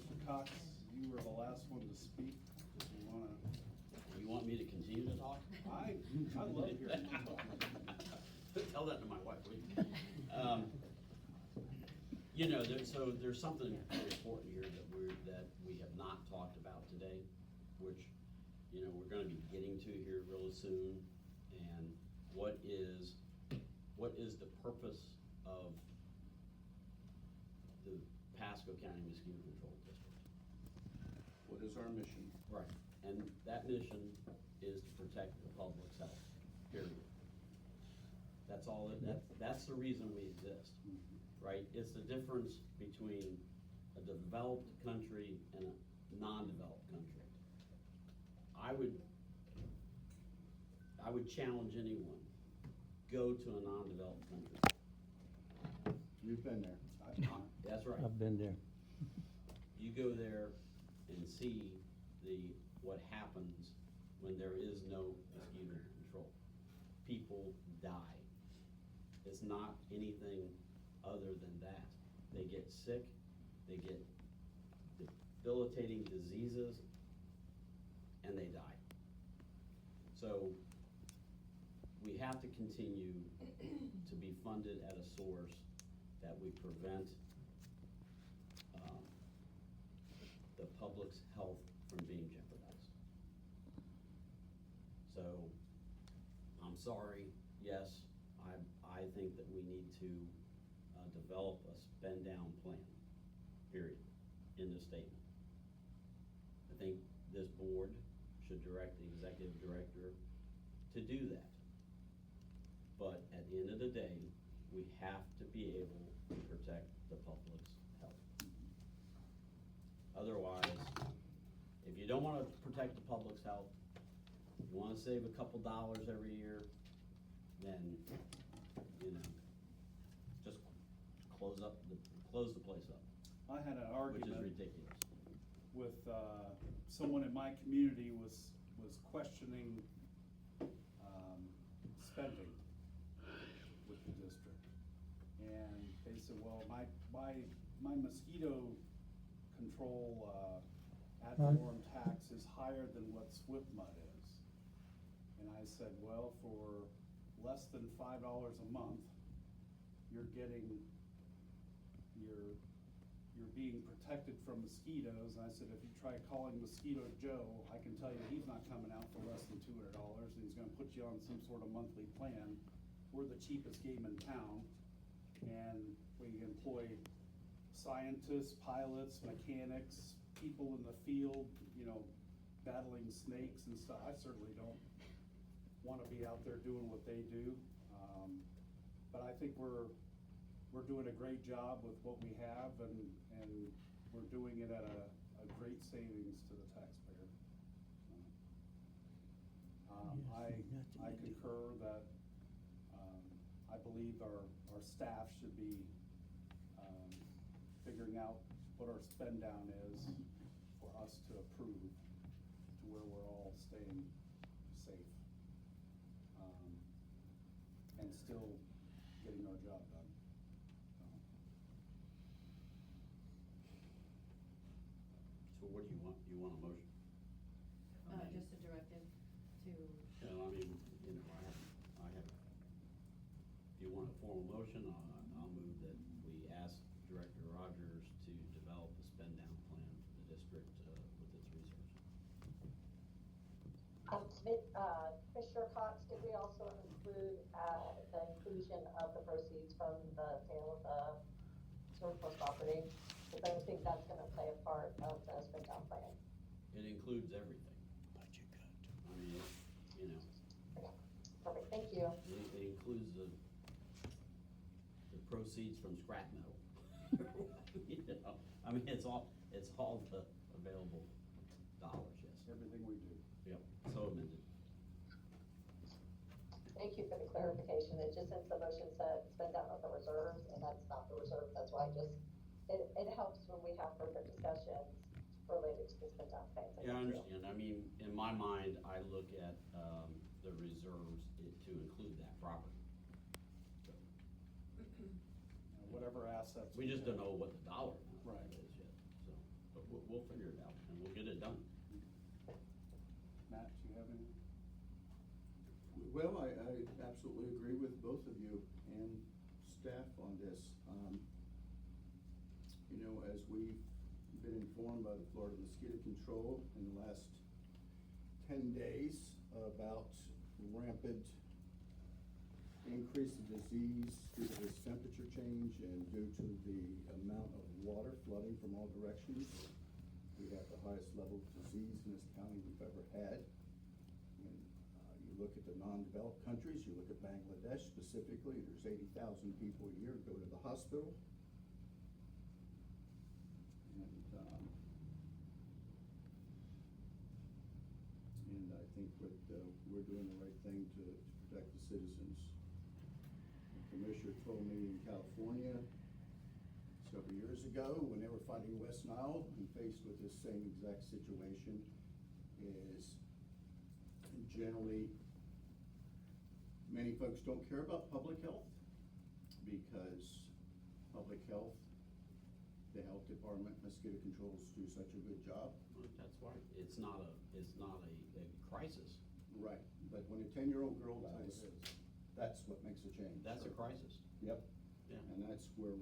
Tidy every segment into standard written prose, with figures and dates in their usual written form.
Mr. Cox, you were the last one to speak. You want me to continue to talk? I love hearing you talk. Tell that to my wife, will you? You know, there's something very important here that we have not talked about today, which, you know, we're gonna be getting to here really soon. And what is the purpose of the Pasco County Mosquito Control District? What is our mission? Right, and that mission is to protect the public's health, period. That's all, that's the reason we exist, right? It's the difference between a developed country and a non-developed country. I would challenge anyone, go to a non-developed country. You've been there. That's right. I've been there. You go there and see what happens when there is no mosquito control. People die. It's not anything other than that. They get sick, they get debilitating diseases, and they die. So we have to continue to be funded at a source that we prevent the public's health from being jeopardized. So, I'm sorry, yes, I think that we need to develop a spend down plan, period, in the statement. I think this board should direct the executive director to do that. But at the end of the day, we have to be able to protect the public's health. Otherwise, if you don't want to protect the public's health, you want to save a couple dollars every year, then, you know, just close the place up, I had an which is argument ridiculous. with someone in my community was questioning spending with the district. And they said, well, my mosquito control ad valorem tax is higher than what SWIP mud is. And I said, well, for less than $5 a month, you're being protected from mosquitoes. And I said, if you try calling Mosquito Joe, I can tell you he's not coming out for less than $200, and he's gonna put you on some sort of monthly plan. We're the cheapest game in town, and we employ scientists, pilots, mechanics, people in the field, you know, battling snakes and stuff. I certainly don't wanna be out there doing what they do. But I think we're doing a great job with what we have, and we're doing it at a great savings to the taxpayer. I concur that, I believe our staff should be figuring out what our spend down is for us to approve, to where we're all staying safe, and still getting our job done. So what do you want? You want a motion? Just a directive to, You know, I mean, you know, I have, if you want a formal motion, I'll move that we ask Director Rogers to develop a spend down plan for the district with its resources. Commissioner Cox, did we also include the inclusion of the proceeds from the sale of the surplus property? Because I think that's gonna play a part of the spend down plan. It includes everything. Budget cut. I mean, you know, Okay, perfect, thank you. it includes the proceeds from scrap metal. You know, I mean, it's all the available dollars, yes. Everything we do. Yep, so amended. Thank you for the clarification. It just, since the motion said spend down of the reserves, and that's not the reserve, that's why it helps when we have further discussions related to the spend down phase. Yeah, I understand. I mean, in my mind, I look at the reserves to include that property. So, Whatever assets. we just don't have. know what the dollar amount Right. is yet, so, but we'll figure it out and we'll get it done. Matt, do you have any? Well, I absolutely agree with both of you and staff on this. You know, as we've been informed by the Florida Mosquito Control in the last 10 days about rampant increase of disease due to this temperature change and due to the amount of water flooding from all directions, we have the highest level of disease in this county we've ever had. And you look at the non-developed countries, you look at Bangladesh specifically, there's 80,000 people a year go to the hospital. And I think we're doing the right thing to protect the citizens. The commissioner told me in California several years ago, when they were fighting West Nile and faced with this same exact situation, is generally many folks don't care about public health because public health, the health department, mosquito controls do such a good job. That's right. It's not a crisis. Right, but when a 10-year-old girl That's what dies, it is. that's what makes a change. That's a crisis. Yep. Yeah. And that's where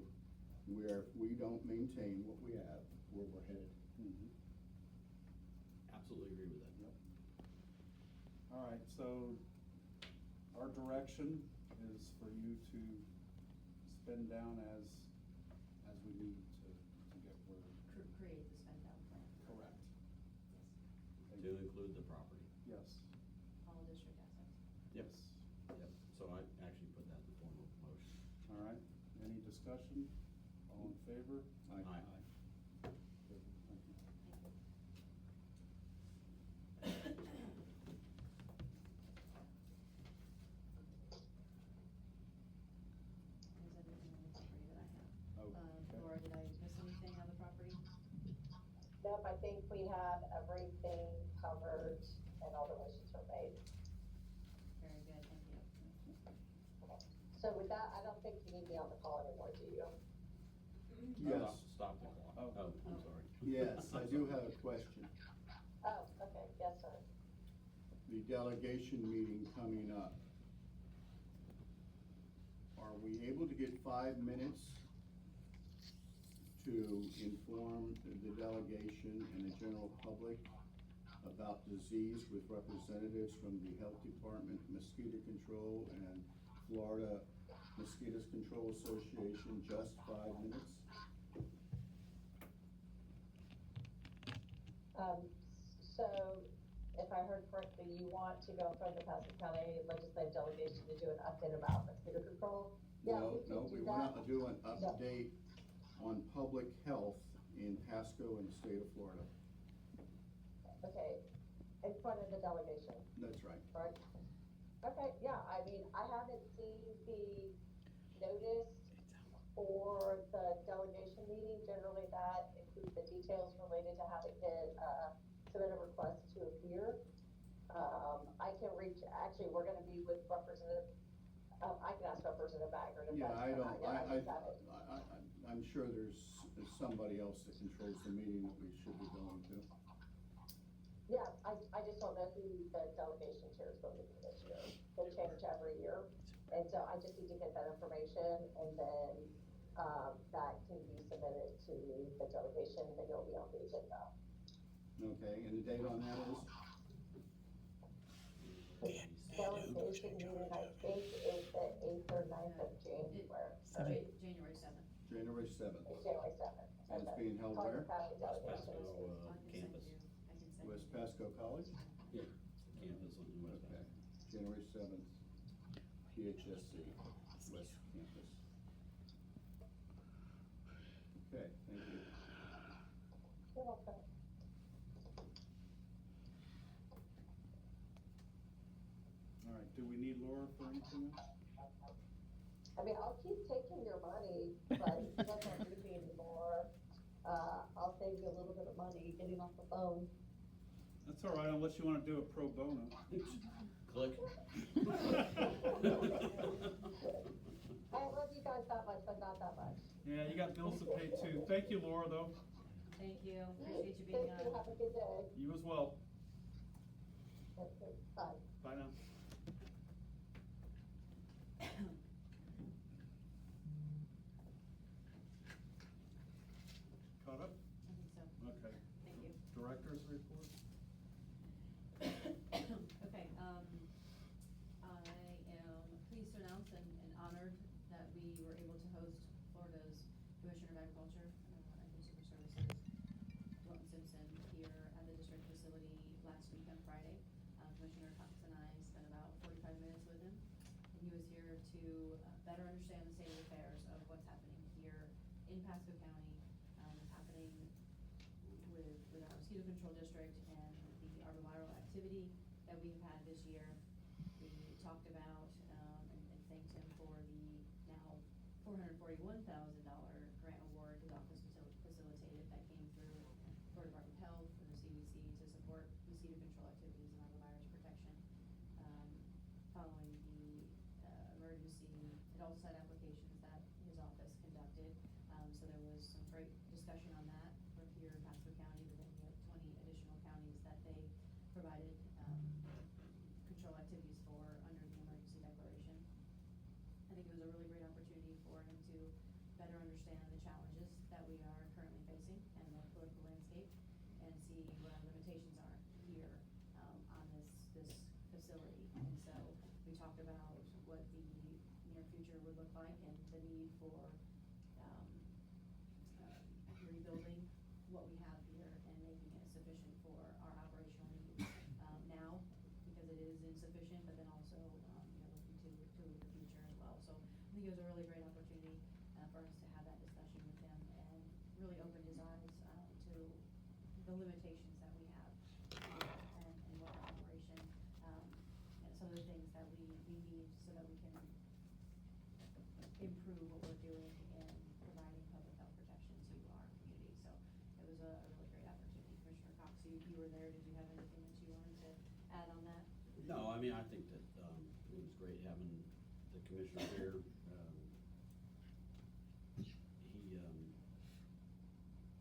if we don't maintain what we have, where we're headed. Mhm. Absolutely agree with that. Yep. All right, so our direction is for you to spend down as we need to get where. Create the spend down plan. Correct. Yes, To include the property. Yes. all district assets. Yep. Yep. So I actually put that in the form of a motion. All right, any discussion? All in favor? Aye. Good, thank you. Thank you. Is everything on the property that I have? Okay. Laura, did I miss anything on the property? Nope, I think we have everything covered and all the motions were made. Very good, thank you. So with that, I don't think you need me on the call anymore, do you? Yes, Stop the clock. Oh. Oh, I'm sorry. yes, I do have a question. Oh, okay, yes, sir. The delegation meeting coming up, are we able to get 5 minutes to inform the delegation and the general public about disease with representatives from the Health Department, Mosquito Control, and Florida Mosquitoes Control Association, just 5 minutes? So if I heard correctly, you want to go in front of the Pasco County Legislative Delegation to do an update about mosquito control? Yeah, we can No, do we that. want to do an update on public health in Pasco and the state of Florida. Okay, in front of the delegation, That's right. right? Okay, yeah, I mean, I haven't seen the notice for the delegation meeting. Generally, that includes the details related to how to submit a request to appear. I can actually, we're gonna be with Representative, I can ask Representative Bagger if Yeah, that's. I'm sure there's somebody else that controls the meeting that we should be going to. Yeah, I just don't know who the delegation chair is going to be this year. They change every year. And so I just need to get that information and then, that can be submitted to the delegation, then it'll be on the agenda. Okay, and the date on that is? The delegation meeting, I think, is the 8th or 9th of January. January 7th. January 7th. It's January 7th. And it's being held where? County West delegation. Pasco, I can send campus. you, I can send you. West Pasco College? Yeah, campus on the West Okay, Pasco. January 7th, PHSC, West Campus. Okay, thank you. You're welcome. All right, do we need Laura for anything else? I mean, I'll keep taking your money, but if you guys don't need me anymore, I'll save you a little bit of money getting off the phone. That's all right, unless you wanna do a pro bono. Click. I love you guys that much, but not that much. Yeah, you got bills to pay too. Thank you, Laura, though. Thank you, appreciate you being Thank you, on. have a good day. You as well. Okay, bye. Bye now. Caught up? I think so, Okay. thank you. Director's report? Okay, I am pleased to announce and honored that we were able to host Florida's Commissioner of Agriculture and Consumer Services, Wilton Simpson, here at the district facility last week on Friday. Commissioner Cox and I spent about 45 minutes with him, and he was here to better understand the state of affairs of what's happening here in Pasco County, what's happening with our mosquito control district and the arboviral activity that we've had this year. We talked about, and thanked him for the now $441,000 grant award his office facilitated that came through Florida Department of Health and the CDC to support mosquito control activities and arbovirus protection. Following the emergency adult site applications that his office conducted. So there was some great discussion on that for here in Pasco County, but then we have 20 additional counties that they provided control activities for under the emergency declaration. I think it was a really great opportunity for him to better understand the challenges that we are currently facing and the political landscape, and see what our limitations are here on this facility. And so we talked about what the near future would look like and the need for rebuilding what we have here and making it sufficient for our operational needs now, because it is insufficient, but then also looking to the future as well. So I think it was a really great opportunity for us to have that discussion with him and really open his eyes to the limitations that we have and what our operation and some of the things that we need so that we can improve what we're doing in providing public health protection to our community. So it was a really great opportunity. Commissioner Cox, you were there. Did you have anything that you wanted to add on that? No, I mean, I think that, it was great having the commissioner here.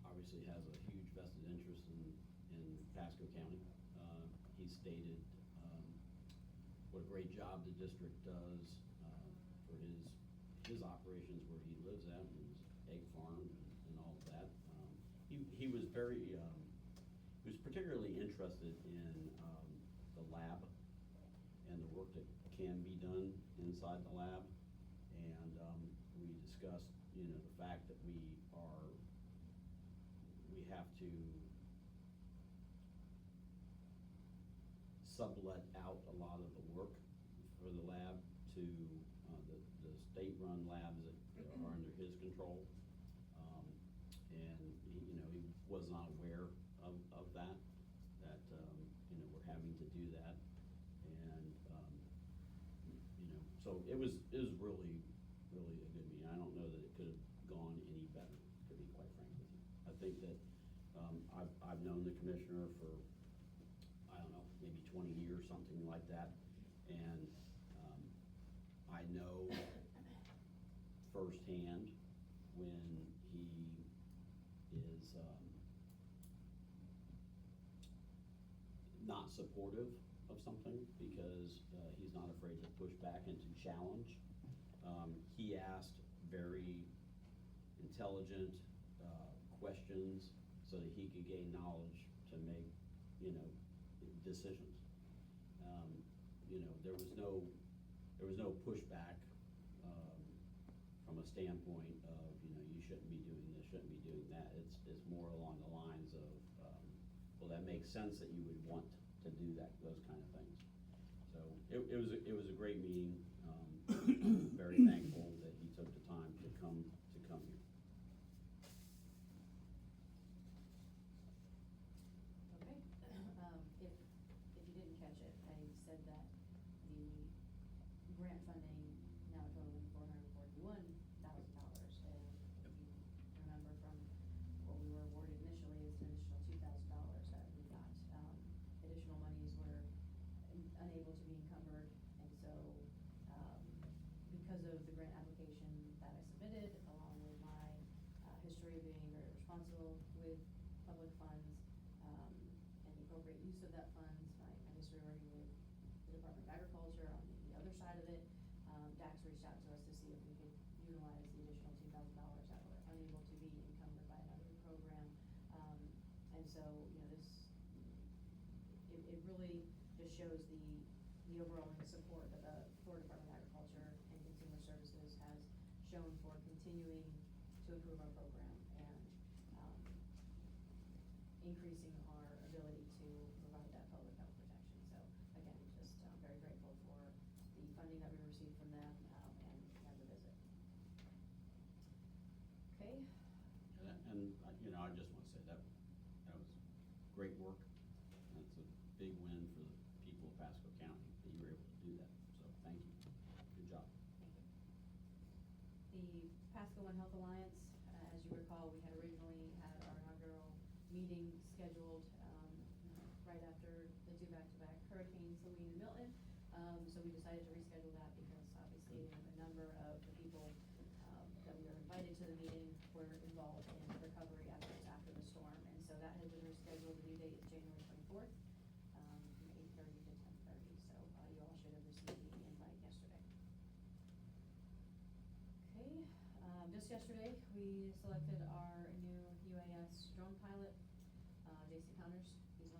Obviously has a huge vested interest in Pasco County. He stated, what a great job the district does, for his operations where he lives at, and his egg farm and all of that. He was he was particularly interested in, the lab and the work that can be done inside the lab. And, we discussed, the fact that we have to sublet out a lot of the work for the lab to, the state-run labs that are under his control. And he was not aware of that, we're having to do that. And, so it was really, really a good meeting. I don't know that it could have gone any better, to be quite frank with you. I think that, I've known the commissioner for, I don't know, maybe 20 years, something like that. And, I know firsthand when he is, not supportive of something, because, he's not afraid to push back and to challenge. He asked very intelligent, questions so that he could gain knowledge to make, decisions. There was no pushback, from a standpoint of, you shouldn't be doing this, shouldn't be doing that. It's more along the lines of, well, that makes sense that you would want to do that, those kind of things. So it was a great meeting. Very thankful that he took the time to come here. Okay. If you didn't catch it, I said that the grant funding now totaling $441,000. And if you remember from what we were awarded initially, is an additional $2,000 that we got. Additional monies were unable to be encumbered, and so because of the grant application that I submitted, along with my history of being very responsible with public funds, and the appropriate use of that funds. My history working with the Department of Agriculture on the other side of it, Dax reached out to us to see if we could utilize the additional $2,000 that were unable to be encumbered by another program. And so, it really just shows the overwhelming support that the Florida Department of Agriculture and Consumer Services has shown for continuing to improve our program and increasing our ability to provide that public health protection. So again, just very grateful for the funding that we received from them and the visit. Okay. And, I just want to say that was great work. That's a big win for the people of Pasco County that you were able to do that. So thank you. Good job. The Pasco One Health Alliance, as you recall, we had originally had our inaugural meeting scheduled right after the two back-to-back hurricanes, Helene and Milton. So we decided to reschedule that because obviously a number of the people that we were invited to the meeting were involved in recovery efforts after the storm. And so that has been rescheduled. The new date is January 24th from 8:30 to 10:30. So you all should have received the invite yesterday. Okay, just yesterday, we selected our new UAS drone pilot, Jason Connors. He's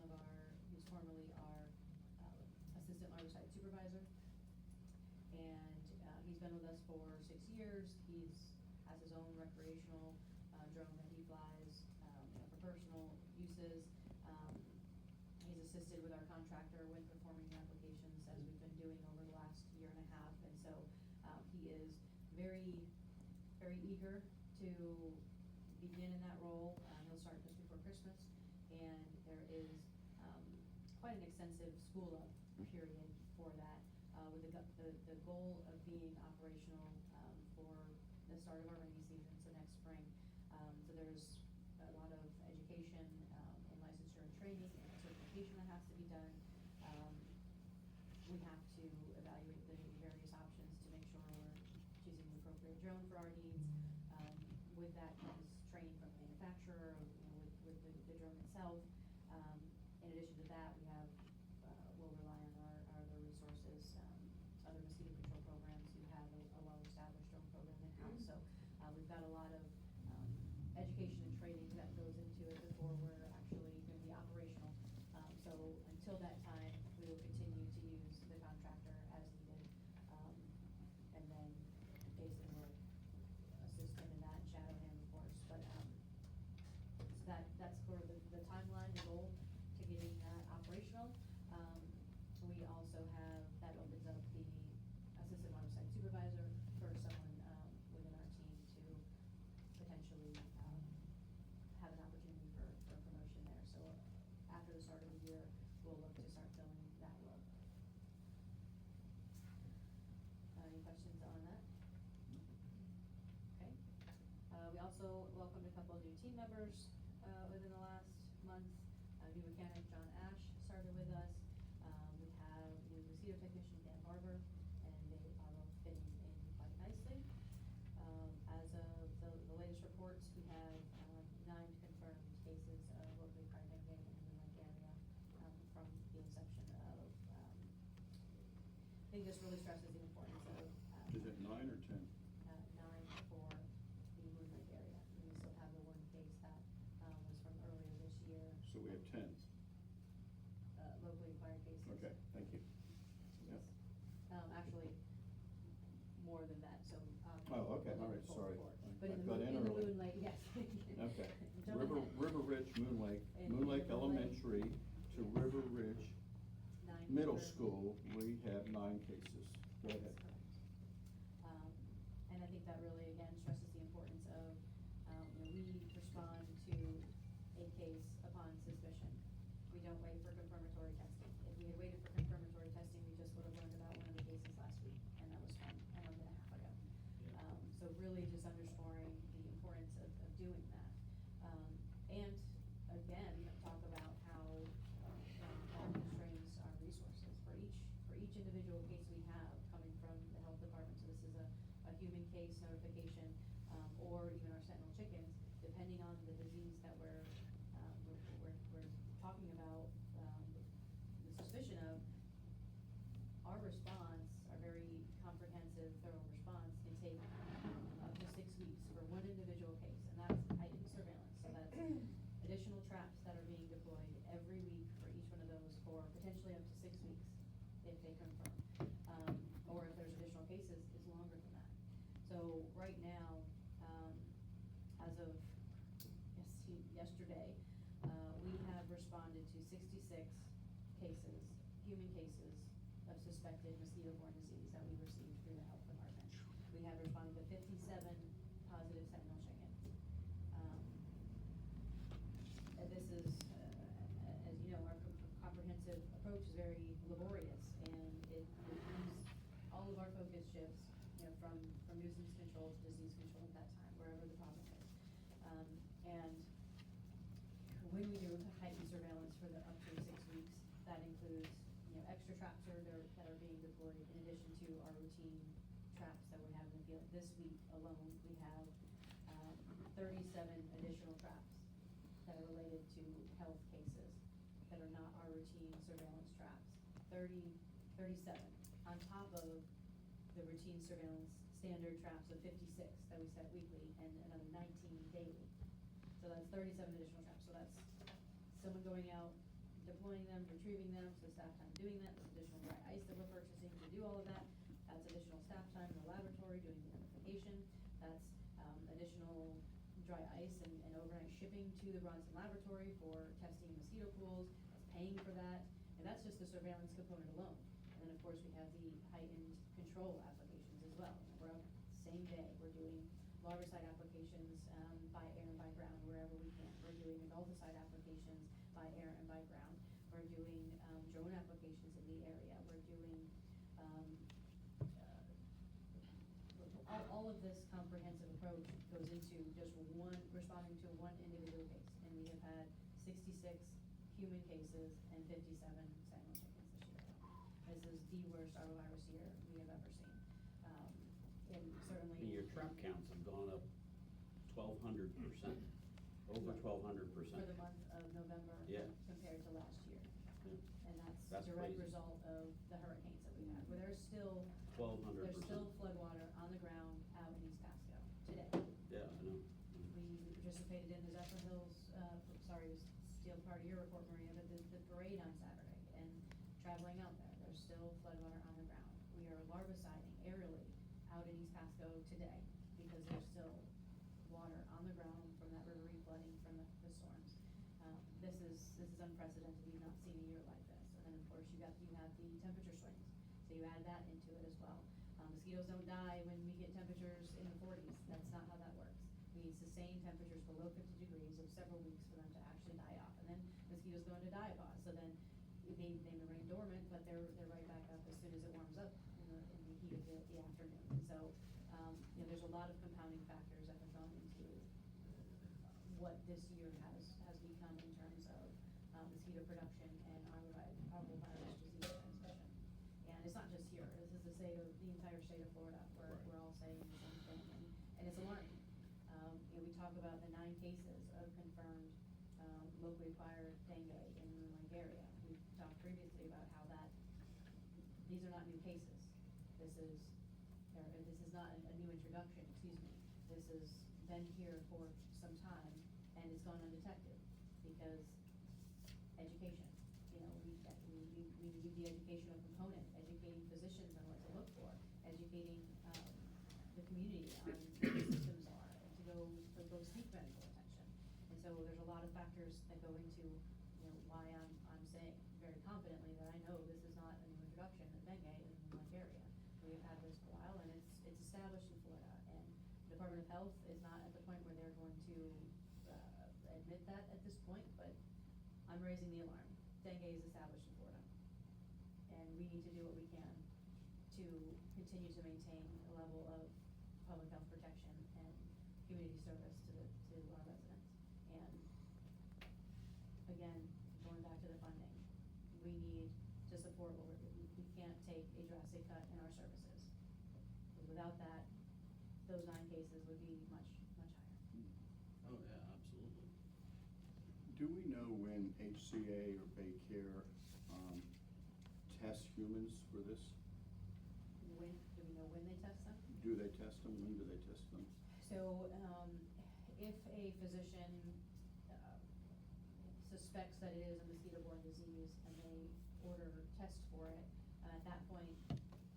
formerly our assistant larger site supervisor. And he's been with us for 6 years. Has his own recreational drone that he flies for personal uses. He's assisted with our contractor when performing the applications as we've been doing over the last year and a half. And so he is very, very eager to begin in that role. He'll start just before Christmas. And there is quite an extensive school-up period for that, with the goal of being operational for the start of our rainy season, so next spring. So there's a lot of education and licensure and training and certification that has to be done. We have to evaluate the various options to make sure we're choosing the appropriate drone for our needs. With that comes training from the manufacturer, with the drone itself. In addition to that, we'll rely on our other resources, other mosquito control programs who have a well-established drone program in-house. So we've got a lot of education and training that goes into it before we're actually going to be operational. So until that time, we will continue to use the contractor as needed. And then Jason will assist him in that and shadow him, of course. But so that's sort of the timeline, the goal to getting that operational. We also have, that opens up the assistant water site supervisor for someone within our team to potentially have an opportunity for promotion there. So after the start of the year, we'll look to start filling that role. Any questions on that? Okay. We also welcomed a couple of new team members within the last month. New mechanic John Ash started with us. We have new mosquito technician Dan Barber, and they are both fitting in quite nicely. As of the latest reports, we have 9 confirmed cases of locally acquired dengue in the Moon Lake area from the inception of. I think this really stresses the importance of. Is it 9 or 10? 9 for the Moon Lake area. And we still have the one case that was from earlier this year. So we have 10. Locally acquired cases. Okay, thank you. Yes. Actually, more than that, so. Oh, okay, all right, full sorry. report. I But in got the in early. Moon Lake, yes. Okay. Jump ahead. River Ridge, Moon Lake, And Moon Lake River Lake. Elementary to Yes. River Ridge 9 Middle confirmed. School, we have 9 cases. Go That's ahead. correct. And I think that really, again, stresses the importance of, we respond to a case upon suspicion. We don't wait for confirmatory testing. If we had waited for confirmatory testing, we just would have learned about one of the cases last week, and that was from a month and a half ago. So really just underscoring the importance of doing that. And again, talk about how that constrains our resources. For each individual case we have coming from the health department, so this is a human case notification, or even our sentinel chickens, depending on the disease that we're right now, as of, yesterday, we have responded to 66 cases, human cases of suspected mosquito-borne disease that we received through the health department. We have responded to 57 positive sentinel chicken. This is, as you know, our comprehensive approach is very laborious, and it moves all of our focus shifts, from nuisance control to disease control at that time, wherever the problem is. And when we do heightened surveillance for the up to 6 weeks, that includes, extra traps that are being deployed in addition to our routine traps that we have in the field. This week alone, we have 37 additional traps that are related to health cases that are not our routine surveillance traps. 37, on top of the routine surveillance standard traps of 56 that we set weekly and another 19 daily. So that's 37 additional traps. So that's someone going out, deploying them, retrieving them, so staff time doing that. That's additional dry ice that we're purchasing to do all of that. That's additional staff time in the laboratory doing the identification. That's additional dry ice and overnight shipping to the Bronson laboratory for testing mosquito pools. That's paying for that. And that's just the surveillance component alone. And then of course we have the heightened control applications as well. We're up same day. We're doing larvicide applications by air and by ground wherever we can. We're doing adulticide applications by air and by ground. We're doing drone applications in the area. We're doing all of this comprehensive approach goes into just responding to one individual case. And we have had 66 human cases and 57 sentinel chickens this year. This is the worst arbovirus year we have ever seen. And certainly. And your trap counts have gone up 1,200%, over 1,200%. For the month of November. Yeah. Compared to last year. Yeah. And that's That's direct crazy. result of the hurricanes that we've had, where there's still 1,200%. There's still floodwater on the ground out in East Pasco today. Yeah, I know. We participated in the Zephyr Hills, steal part of your report, Maria, but the parade on Saturday and traveling out there, there's still floodwater on the ground. We are larviciding aerially out in East Pasco today because there's still water on the ground from that river flooding from the storms. This is unprecedented. We've not seen a year like this. And then of course you have the temperature swings. So you add that into it as well. Mosquitoes don't die when we get temperatures in the 40s. That's not how that works. We need sustained temperatures below 50 degrees of several weeks for them to actually die off. And then mosquitoes go into diapause. So then they remain dormant, but they're right back up as soon as it warms up in the heat of the afternoon. And so, there's a lot of compounding factors that have gone into what this year has become in terms of mosquito production and arbovirus disease transmission. And it's not just here. This is the entire state of Florida. We're all saying the same thing, and it's alarming. We talk about the 9 cases of confirmed locally acquired dengue in the Moon Lake area. We've talked previously about how these are not new cases. This is not a new introduction. Excuse me. This has been here for some time, and it's gone undetected because education. We need the educational component, educating physicians on what to look for, educating the community on what the symptoms are, and to go seek medical attention. And so there's a lot of factors that go into why I'm saying very confidently that I know this is not a new introduction of dengue in the Moon Lake area. We have had this for a while, and it's established in Florida. And the Department of Health is not at the point where they're going to admit that at this point, but I'm raising the alarm. Dengue is established in Florida, and we need to do what we can to continue to maintain a level of public health protection and community service to our residents. And again, going back to the funding, we need to support what we can't take a drastic cut in our services. Because without that, those 9 cases would be much higher. Oh, yeah, absolutely. Do we know when HCA or Baycare tests humans for this? Do we know when they test them? Do they test them? When do they test them? So, if a physician suspects that it is a mosquito-borne disease and they order tests for it, at that point,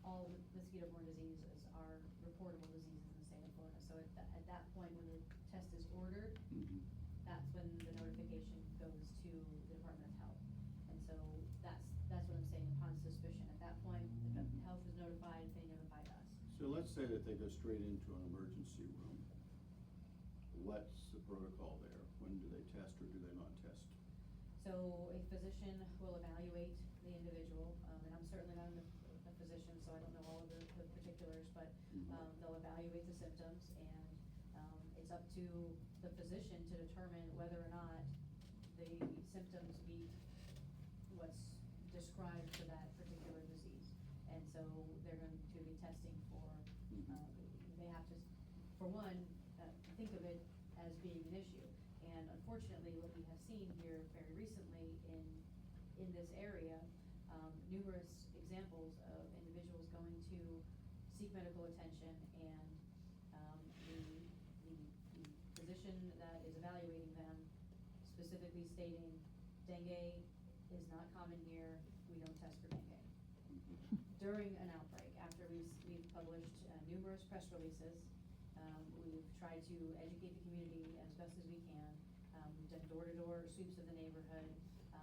all mosquito-borne diseases are reportable diseases in the state of Florida. So so at that point, when the test is ordered, Mhm. that's when the notification goes to the Department of Health. And so that's what I'm saying, upon suspicion, at that point, the health is notified, they notified us. So let's say that they go straight into an emergency room. What's the protocol there? When do they test or do they not test? So a physician will evaluate the individual, and I'm certainly not a physician, so I don't know all of the particulars, but, they'll evaluate the symptoms, and, it's up to the physician to determine whether or not the symptoms meet what's described for that particular disease. And so they're going to be testing for, they have to, for one, think of it as being an issue. And unfortunately, what we have seen here very recently in this area, numerous examples of individuals going to seek medical attention, and the physician that is evaluating them specifically stating, dengue is not common here, we don't test for dengue. During an outbreak, after we've published numerous press releases, we've tried to educate the community as best as we can. We've done door-to-door sweeps of the neighborhood.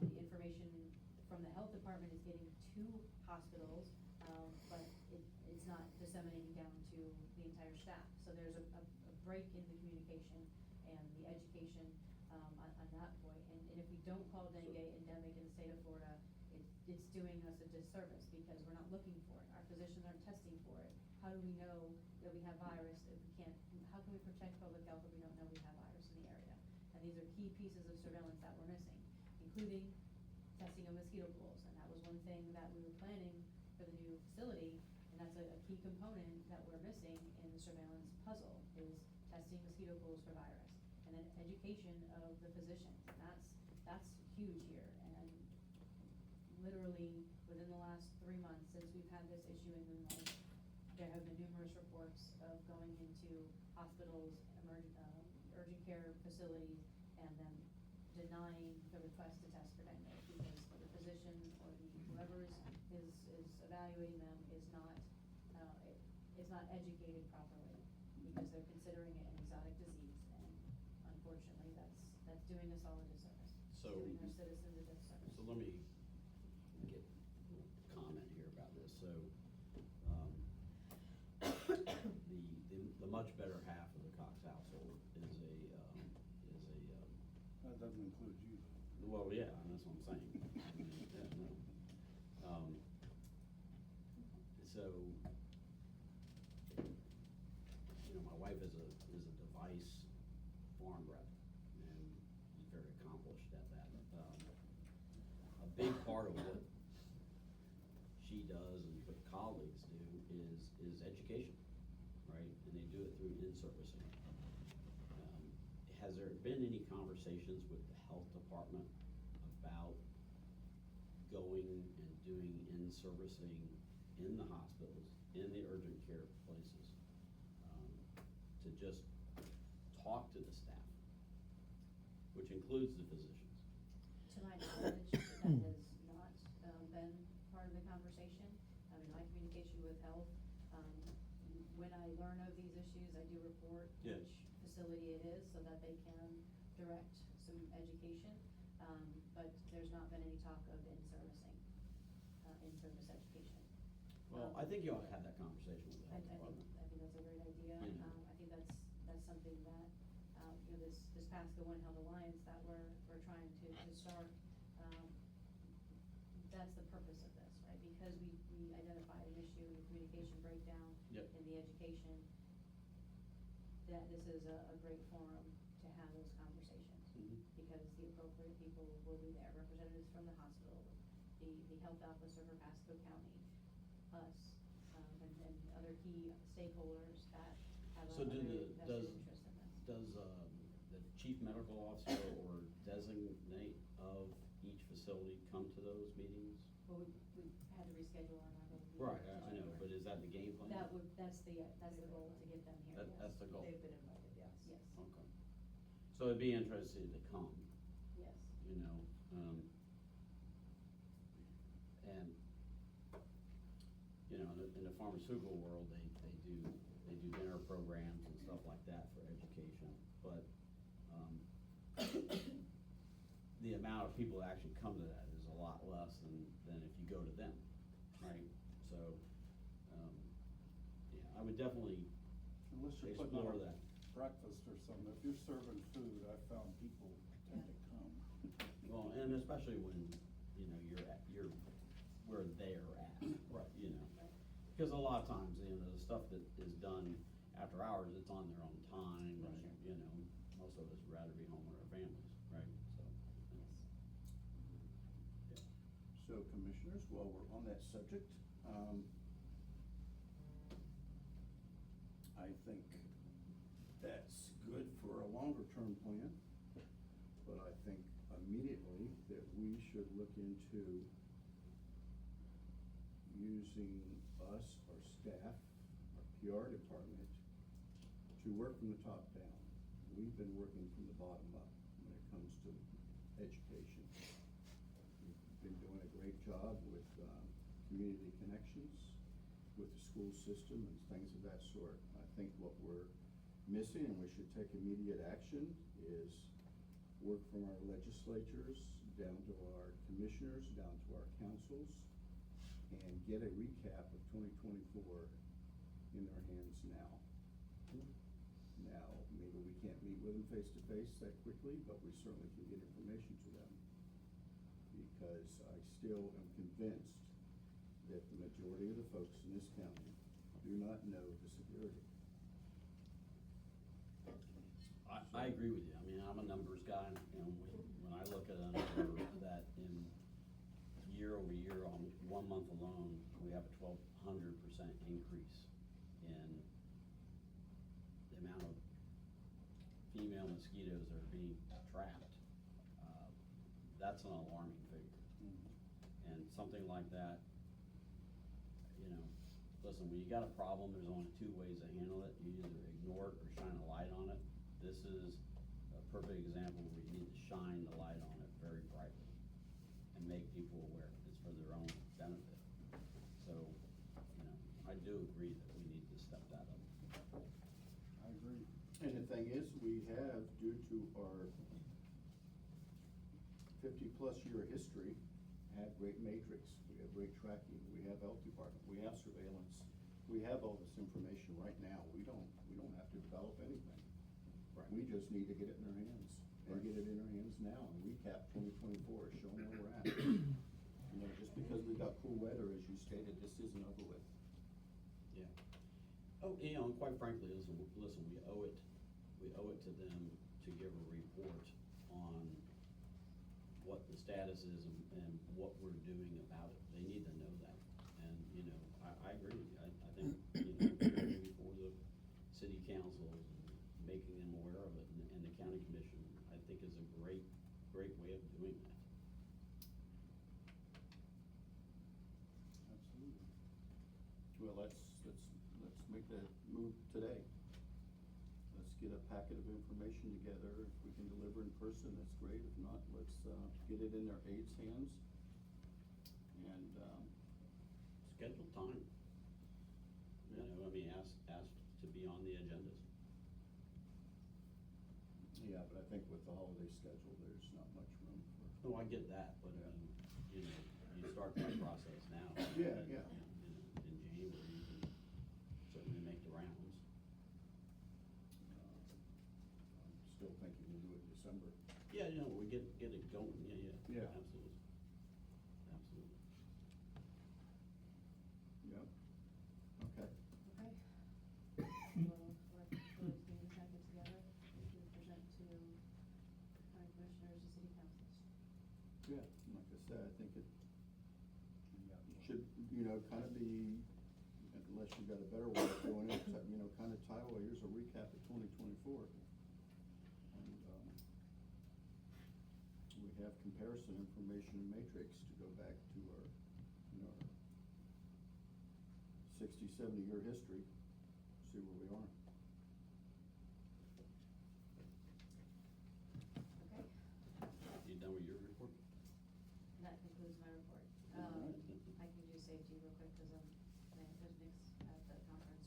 The information from the health department is getting to hospitals, but it's not disseminating down to the entire staff. So there's a break in the communication and the education on that point. And if we don't call dengue endemic in the state of Florida, it's doing us a disservice, because we're not looking for it. Our physicians aren't testing for it. How do we know that we have virus if we can't, how can we protect public health if we don't know we have virus in the area? And these are key pieces of surveillance that we're missing, including testing of mosquito pools. And that was one thing that we were planning for the new facility, and that's a key component that we're missing in the surveillance puzzle, is testing mosquito pools for virus. And then education of the physicians, and that's huge here. And literally, within the last 3 months since we've had this issue in Moonlight, there have been numerous reports of going into hospitals, urgent care facilities, and them denying the request to test for dengue, because the physician or whoever is evaluating them is not educated properly, because they're considering it an exotic disease, and unfortunately, that's doing us all a disservice. So- Doing our citizens a disservice. So let me get a little comment here about this. So, the much better half of the Cox household is That doesn't include you. well, yeah, and that's what I'm saying. Yeah, no. So, my wife is a device farm rep, and she's very accomplished at that. A big part of what she does and what colleagues do is education, right? And they do it through in-servicing. Has there been any conversations with the health department about going and doing in-servicing in the hospitals, in the urgent care places, to just talk to the staff, which includes the physicians? To my knowledge, that has not been part of the conversation. In my communication with health, when I learn of these issues, I do report Yeah. which facility it is, so that they can direct some education. But there's not been any talk of in-servicing, in-service education. Well, I think you ought to have that conversation with the I health think department. that's a great idea. Yeah. I think that's something that, this Pasco One Health Alliance that we're trying to start, that's the purpose of this, right? Because we identified an issue, the communication breakdown Yep. in the education, that this is a great forum to have those conversations. Mhm. Because the appropriate people will be there, representatives from the hospital, the health officer for Pasco County, us, and other key stakeholders that have So a do very the- vested interest in this. Does the chief medical officer or designate of each facility come to those meetings? Well, we had to reschedule our November meeting. Right, I know, but is that the game plan? That's the goal, to get them here, yes. That's the goal. They've been invited, yes. Yes, Okay. So it'd be interesting to come, yes. you know, and, in the pharmaceutical world, they do dinner programs and stuff like amount of people that actually come to that is a lot less than if you go to them, right? So, yeah, I would definitely Unless you're putting explore on that. breakfast or something, if you're serving food, I've found people tend to come. Well, and especially when, you know, you're where they're at. Right. You know, because a lot of times, you know, the stuff that is done after hours, it's on their own time, and, Right. you know, most of us would rather be home with our families, right? So, yeah. So commissioners, while we're on that subject, I think that's good for a longer term plan, but I think immediately that we should look into using us, our staff, our PR department, to work from the top down. We've been working from the bottom up when it comes to education. We've been doing a great job with community connections, with the school system and things of that sort. I think what we're missing, and we should take immediate action, is work from our legislatures down to our commissioners, down to our councils, and get a recap of 2024 in their hands now. Now, maybe we can't meet with them face-to-face that quickly, but we certainly can get information to them. Because I still am convinced that the majority of the folks in this county do not know the severity. I agree with you. I mean, I'm a numbers guy, and when I look at a number that in year over year, on 1 month alone, we have a 1,200% increase in the amount of female mosquitoes that are being trapped. That's an alarming figure. And something like that, you know, listen, when you got a problem, there's only two ways to handle it. You either ignore it or shine a light on it. This is a perfect example where you need to shine the light on it very brightly and make people aware. It's for their own benefit. So, you know, I do agree that we need to step that up. I agree. And the thing is, we have, due to our 50-plus year history, have great matrix, we have great tracking, we have health department, we have surveillance. We have all this information right now. We don't have to develop anything. Right. We just need to get it in our hands, and Right. get it in our hands now, and recap 2024, show them where we're at. You know, just because we got cool weather, as you stated, this isn't over with. Yeah. Oh, you know, and quite frankly, listen, we owe it to them to give a report on what the status is and what we're doing about it. They need to know that. And, you know, I agree with you. I think, you know, going before the city councils and making them aware of it and the county commission, I think is a great way of doing that. Absolutely. Well, let's make that move today. Let's get a packet of information together. If we can deliver in person, that's great. If not, let's get it in their aides' hands. And, Schedule time. You know, I mean, ask to be on the agendas. yeah, but I think with the holiday schedule, there's not much room for. No, I get that, but, you know, you start that process now. Yeah, yeah. In January, you can certainly make the rounds. I'm still thinking we'll do it in December. Yeah, you know, we get it going, Yeah. Absolutely. Absolutely. Yep. Okay. Okay. We'll work towards getting the packet together, we can present to county commissioners and city councils. Yeah, like I said, I think it should, you know, kind of be, unless you've got a better way of doing it, you know, kind of title, here's a recap of 2024. And, we have comparison information matrix to go back to our, you know, 60, 70-year history, see where we are. Okay, You done with your report? that concludes my report. All right. I can do safety real quick, cause there's Nick's at the conference.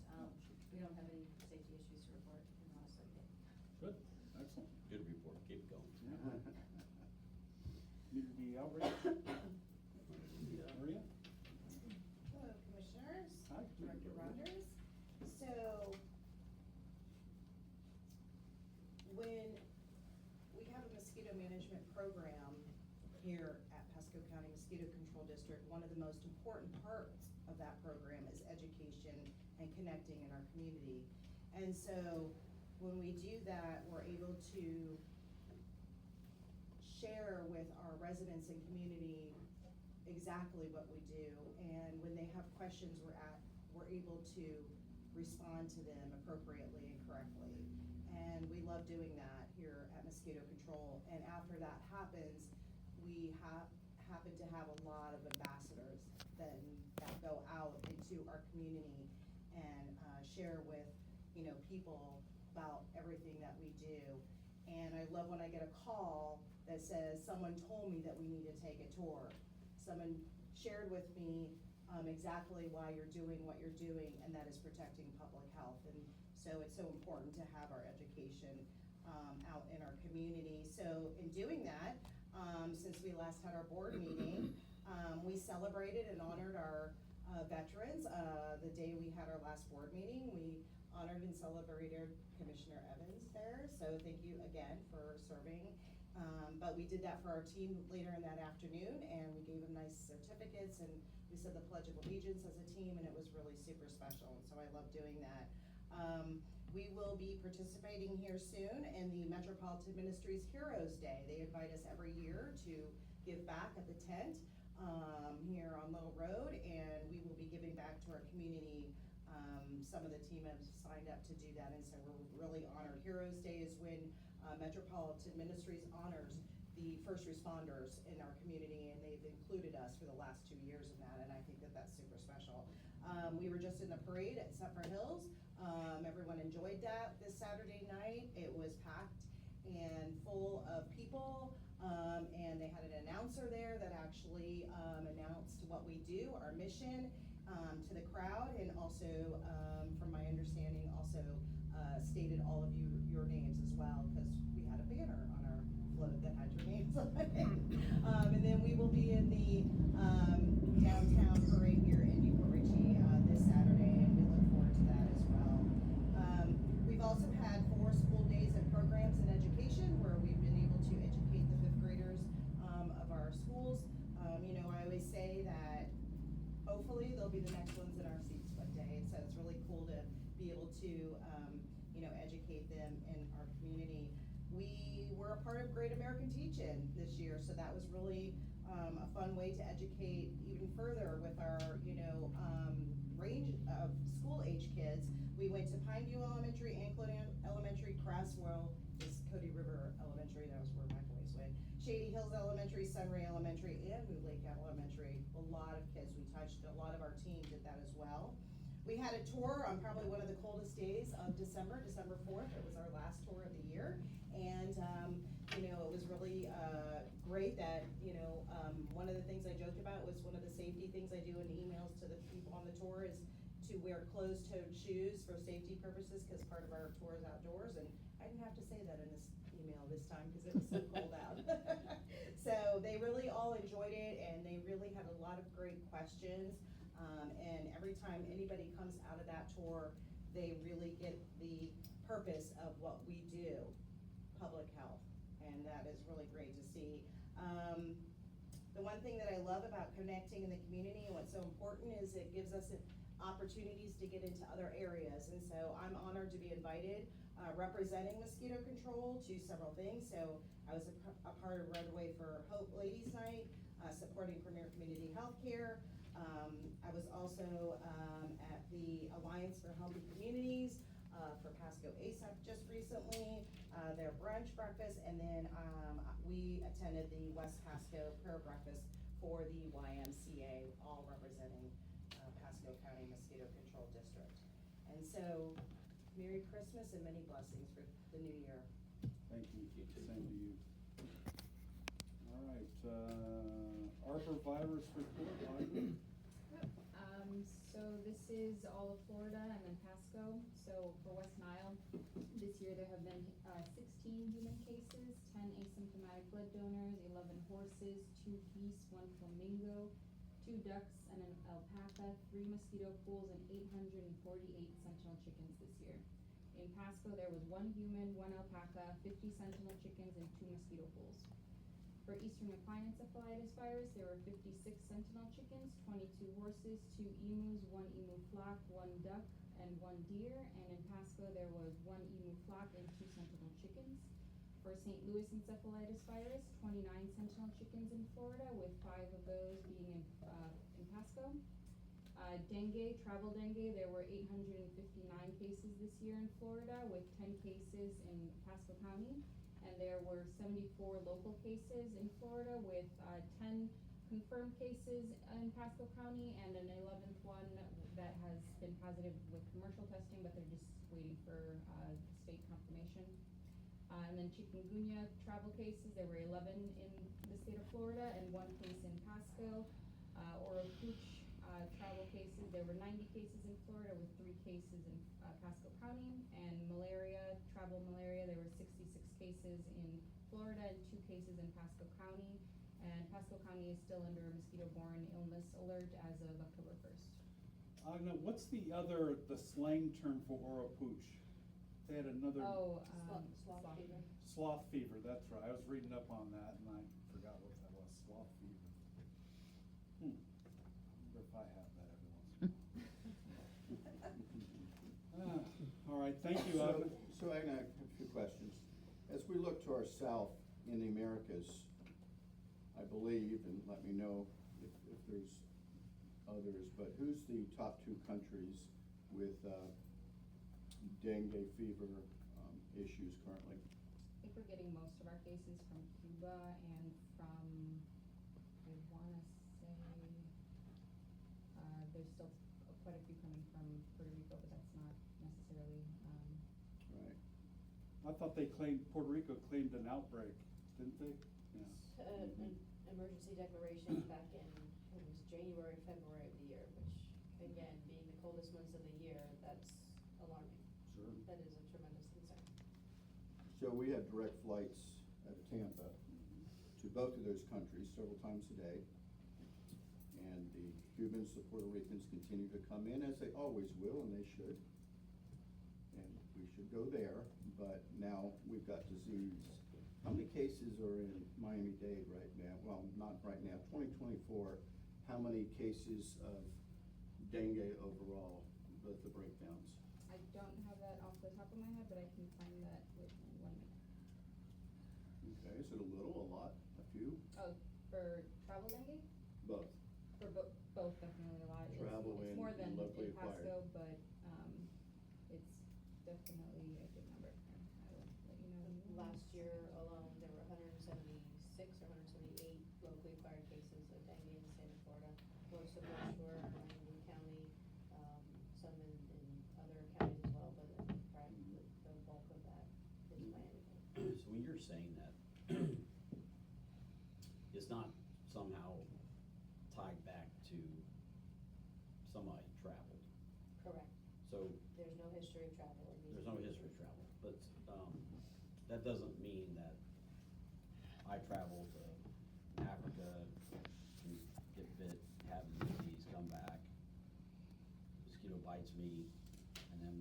We don't have any safety issues to report in the last 30 days. Good, excellent. Good report, keep going. New outreach. Maria? Hello, Commissioners. Hi. Director Rogers. So, when we have a mosquito management program here at Pasco County Mosquito Control District, one of the most important parts of that program is education and connecting in our community. And so, when we do that, we're able to share with our residents and community exactly what we do, and when they have questions, we're able to respond to them appropriately and correctly. And we love doing that here at Mosquito Control, and after that happens, we happen to have a lot of ambassadors that go out into our community and share with, people about everything that we do. And I love when I get a call that says, someone told me that we need to take a tour. Someone shared with me exactly why you're doing what you're doing, and that is protecting public health. And so it's so important to have our education out in our community. So in doing that, since we last had our board meeting, we celebrated and honored our veterans. The day we had our last board meeting, we honored and celebrated Commissioner Evans there. So thank you again for serving. But we did that for our team later in that afternoon, and we gave them nice certificates, and we said the Pledge of Allegiance as a team, and it was really super special, and so I love doing that. We will be participating here soon in the Metropolitan Ministries Heroes Day. They invite us every year to give back at the tent here on Little Road, and we will be giving back to our community. Some of the team have signed up to do that, and so we're really honored. Heroes Day is when Metropolitan Ministries honors the first responders in our community, and they've included us for the last 2 years in that, and I think that that's super special. We were just in the parade at Suffer Hills. Everyone enjoyed that this Saturday night. It was packed and full of people, and they had an announcer there that actually announced what we do, our mission, to the crowd, and also, from my understanding, also stated all of your names as well, because we had a banner on our float that had your names on it. And then we will be in the downtown parade here in Newport Richey this Saturday, and we look forward to that as well. We've also had 4 school days of programs and education where we've been able to educate the 5th graders of our schools. I always say that hopefully they'll be the next ones in our seats one day, so it's really cool to be able to educate them in our community. We were a part of Great American Teach-In this year, so that was really a fun way to educate even further with our range of school age kids. We went to Pineview Elementary, Anklet Elementary, Craftswell is Cody River Elementary, that was where my boys went, Shady Hills Elementary, Sunray Elementary, and Moon Lake Elementary. A lot of kids we touched, a lot of our team did that as well. We had a tour on probably one of the coldest days of December 4th. It was our last tour of the year. And, it was really great that, one of the things I joked about was one of the safety things I do in emails to the people on the tour is to wear closed-toed shoes for safety purposes, because part of our tour is outdoors. And I didn't have to say that in this email this time because it was so cold out. So they really all enjoyed it, and they really had a lot of great questions. And every time anybody comes out of that tour, they really get the purpose of what we do, public health, and that is really great to see. The one thing that I love about connecting in the community and what's so important is it gives us opportunities to get into other areas, and so I'm honored to be invited representing mosquito control to several things. So I was a part of Runway for Hope Ladies Night, supporting Premier Community Healthcare. I was also at the Alliance for Healthy Communities for Pasco ASAP just recently, their brunch breakfast, and then we attended the West Pasco prayer breakfast for the YMCA, all representing Pasco County Mosquito Control District. And so, Merry Christmas and many blessings for the new year. Thank you. Same to you. All right, Arbor virus report, Audrey. So this is all of Florida and then Pasco. So for West Nile, this year there have been 16 human cases, 10 asymptomatic blood donors, 11 horse horses, 2 geese, 1 flamingo, 2 ducks, and an alpaca, 3 mosquito pools, and 848 sentinel chickens this year. In Pasco, there was 1 human, 1 alpaca, 50 sentinel chickens, and 2 mosquito pools. For Eastern Appliance virus, there were 56 sentinel chickens, 22 horses, 2 emus, 1 emu flock, 1 duck, and 1 deer. And in Pasco, there was 1 emu flock and 2 sentinel chickens. For St. Louis encephalitis virus, 29 sentinel chickens in Florida, with 5 of those being in Pasco. Dengue, travel dengue, there were 859 cases this year in Florida, with 10 cases in Pasco County. And there were 74 local cases in Florida, with 10 confirmed cases in Pasco County, and an 11th one that has been positive with commercial testing, but they're just waiting for state confirmation. And then chikungunya travel cases, there were 11 in the state of Florida and 1 case in Pasco. Oropouche travel cases, there were 90 cases in Florida with 3 cases in Pasco County. And malaria, travel malaria, there were 66 cases in Florida and 2 cases in Pasco County. And Pasco County is still under a mosquito-borne illness alert as of October 1st. I don't know, what's the slang term for Oropouche? They had another. Sloth fever. Sloth fever, that's right. I was reading up on that and I forgot what that was, sloth fever. I wonder if I have that every once in a while. All right, thank you. So I have a few questions. As we look to our south in the Americas, I believe, and let me know if there's others, but who's the top 2 countries with dengue fever issues currently? I think we're getting most of our cases from Cuba and from, I wanna say, there's still quite a few coming from Puerto Rico, but that's not necessarily, Right. I thought Puerto Rico claimed an outbreak, didn't they? Yeah. An emergency declaration back in, it was January, February of the year, which, again, being the coldest months of the year, that's alarming. Sure. That is a tremendous concern. So we have direct flights out of Tampa to both of those countries several times a day. And the Cubans, the Puerto Ricans continue to come in, as they always will, and they should. And we should go there, but now we've got disease. How many cases are in Miami-Dade right now? Well, not right now, 2024. How many cases of dengue overall, both the breakdowns? I don't have that off the top of my head, but I can find that with me 1 minute. Okay, is it a little, a lot, a few? Oh, for travel dengue? Both. For both, definitely a lot. Travel It's more than locally in Pasco, acquired. but, it's definitely a good number. I will let you know. Last year alone, there were 176 or 178 locally acquired cases of dengue in the state of Florida. Most of which were in Miami County, some in other counties as well, but probably the bulk of that is Miami County. So when you're saying that, it's not somehow tied back to somebody traveled. Correct. So There's no history of travel in these. there's no history of travel, but that doesn't mean that I travel to Africa, get bit, have the disease, come back, mosquito bites me, and then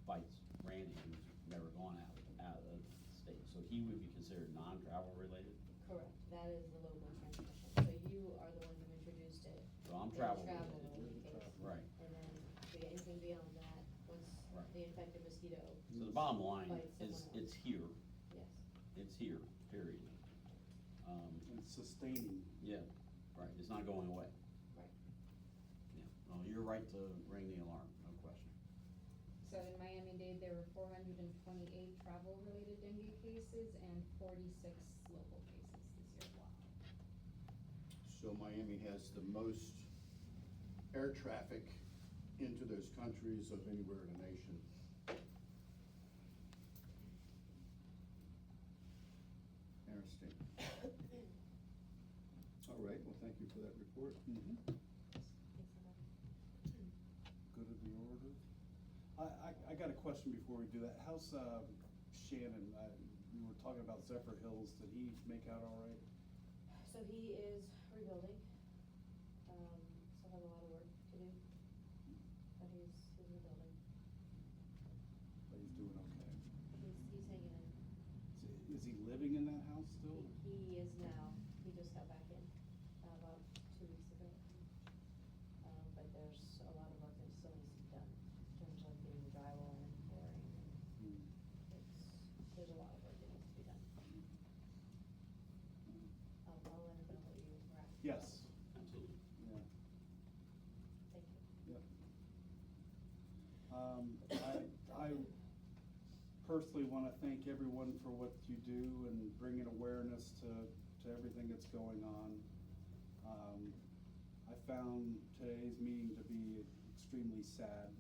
bites Randy, who's never gone out of the state. So he would be considered non-travel related. Correct, that is the local transmission. So you are the one who introduced it. So I'm the travel travel related. case. Right. And then anything beyond that, once Right. the infected mosquito. So the bottom line bites is, someone else. it's here, Yes. it's here, period. It's sustaining. Yeah, right, it's not going away. Right. Yeah, well, you're right to ring the alarm, no question. So in Miami-Dade, there were 428 travel-related dengue cases and 46 local cases this year. Wow. So Miami has the most air traffic into those countries of anywhere in the nation. Interesting. All right, well, thank you for that report. Good of the order. I got a question before we do that. How's Shannon? We were talking about Zephyr Hills. Did he make out all right? So he is rebuilding, still have a lot of work to do, but he's rebuilding. But he's doing okay. He's hanging in. Is he living in that house still? He is now, he just got back in, about 2 weeks ago. But there's a lot of work that still needs to be done in terms of getting drywall and flooring, and there's a lot of work that needs to be done. I'll let him know what you were at. Yes. Absolutely. Yeah. Thank you. Yep. I personally want to thank everyone for what you do and bringing awareness to everything that's going on. I found today's meeting to be extremely sad.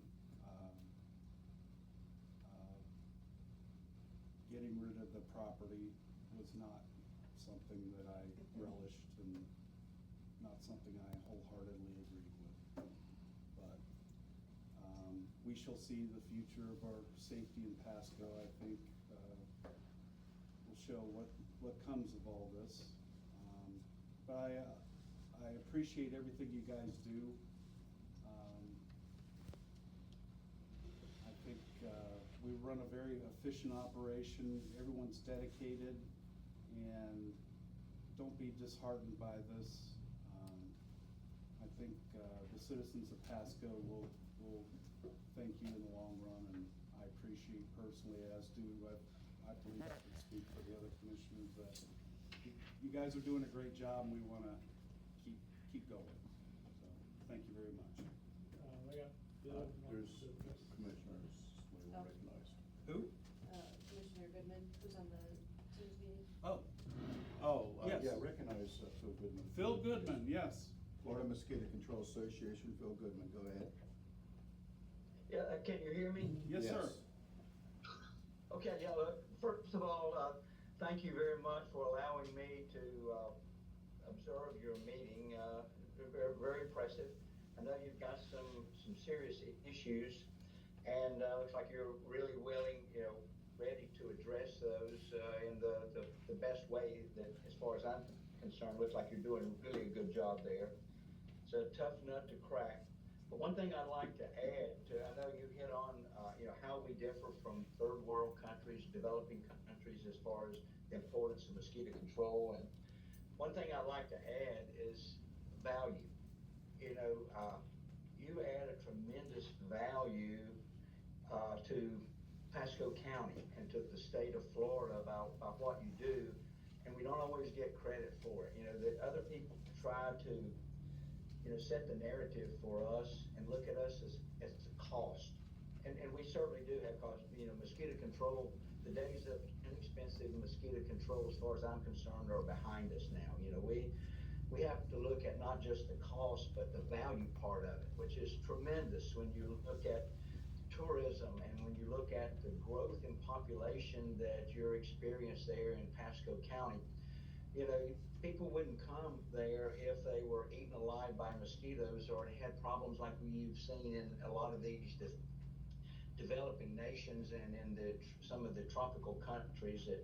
Getting rid of the property was not something that I relished and not something I wholeheartedly agreed with. But we shall see the future of our safety in Pasco, I think, will show what comes of all this. But I appreciate everything you guys do. I think we run a very efficient operation. Everyone's dedicated, and don't be disheartened by this. I think the citizens of Pasco will thank you in the long run, and I appreciate personally, as do, I believe I can speak for the other commissioners, that you guys are doing a great job, and we want to keep going. So, thank you very much. I got Bill. There's commissioners we will Oh. recognize. Who? Commissioner Goodman, who's on the Teams meeting. Yes. Yeah, recognize Phil Goodman. Phil Goodman, yes. Florida Mosquito Control Association, Phil Goodman, go ahead. Yeah, can you hear me? Yes, sir. Okay, yeah, look, first of all, thank you very much for allowing me to observe your meeting. Very, very impressive. I know you've got some serious issues, and looks like you're really willing, ready to address those in the best way that, as far as I'm concerned, looks like you're doing really a good job there. It's a tough nut to crack. But one thing I'd like to add to, I know you hit on, how we differ from third world countries, developing countries, as far as the importance of mosquito control. And one thing I'd like to add is value. You add a tremendous value to Pasco County and to the state of Florida about what you do, and we don't always get credit for it. That other people try to, set the narrative for us and look at us as a cost. And we certainly do have cost. Mosquito control, the days of inexpensive mosquito control, as far as I'm concerned, are behind us now. We have to look at not just the cost, but the value part of it, which is tremendous when you look at tourism and when you look at the growth in population that you're experiencing there in Pasco County. People wouldn't come there if they were eaten alive by mosquitoes or had problems like we've seen in a lot of these developing nations and in some of the tropical countries that,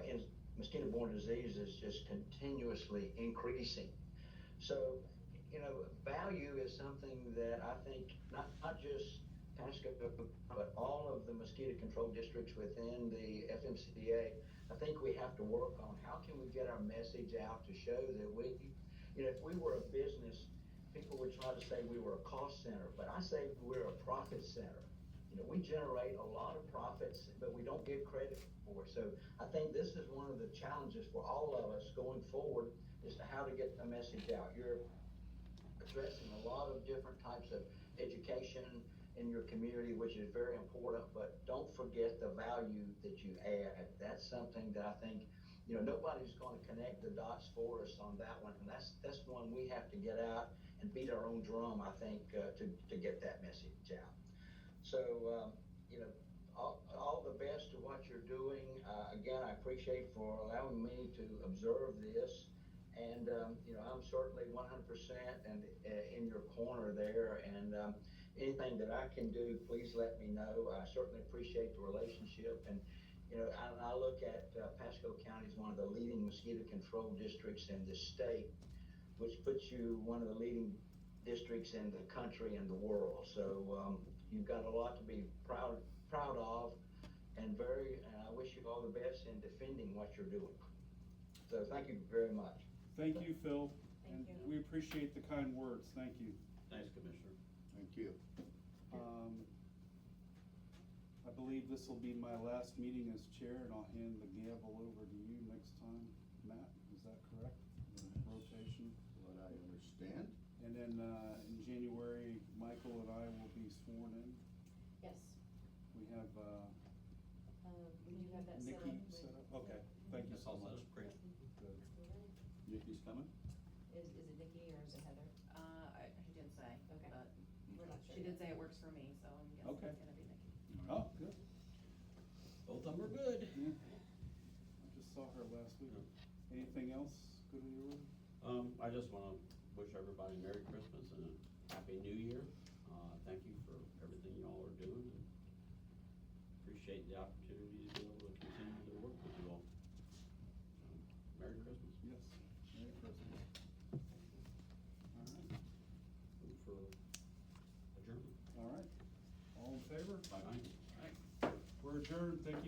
in mosquito-borne disease is just continuously increasing. So, value is something that I think not just Pasco, but all of the mosquito control districts within the FMCDA, I think we have to work on how can we get our message out to show that if we were a business, people would try to say we were a cost center, but I say we're a profit center. We generate a lot of profits, but we don't get credit for it. So I think this is one of the challenges for all of us going forward, is to how to get the message out. You're addressing a lot of different types of education in your community, which is very important, but don't forget the value that you add. That's something that I think, nobody's going to connect the dots for us on that one. And that's one we have to get out and beat our own drum, I think, to get that message out. So, all the best to what you're doing. Again, I appreciate for allowing me to observe this. And, I'm certainly 100% and in your corner there. And anything that I can do, please let me know. I certainly appreciate the relationship. And, I look at Pasco County as one one of the leading mosquito control districts in the state, which puts you one of the leading districts in the country and the world. So, you've got a lot to be proud of, and I wish you all the best in defending what you're doing. So thank you very much. Thank you, Phil. Thank And you. we appreciate the kind words, thank you. Thanks, Commissioner. Thank you. I believe this will be my last meeting as chair, and I'll hand the gavel over to you next time, Matt, is that correct? Rotation. What I understand. And then, in January, Michael and I will be sworn in. Yes, We have, we do have that set up Nikki with. set up, okay, thank you That's so all set much. up, great. Good. Nikki's coming? Is it Nikki or is it Heather? She did say, Okay. but We're not sure she did yet. say it works for me, so I'm guessing Okay. it's gonna be Nikki. Oh, good. Both of them are good. Yeah. I just saw her last week. Anything else good in your order? I just wanna wish everybody Merry Christmas and a Happy New Year. Thank you for everything y'all are doing, and appreciate the opportunity to be able to continue to work with you all. Merry Christmas. Yes, Merry Christmas. All right, Move for adjournment. all right. All in favor? Bye-bye. We're adjourned, thank you.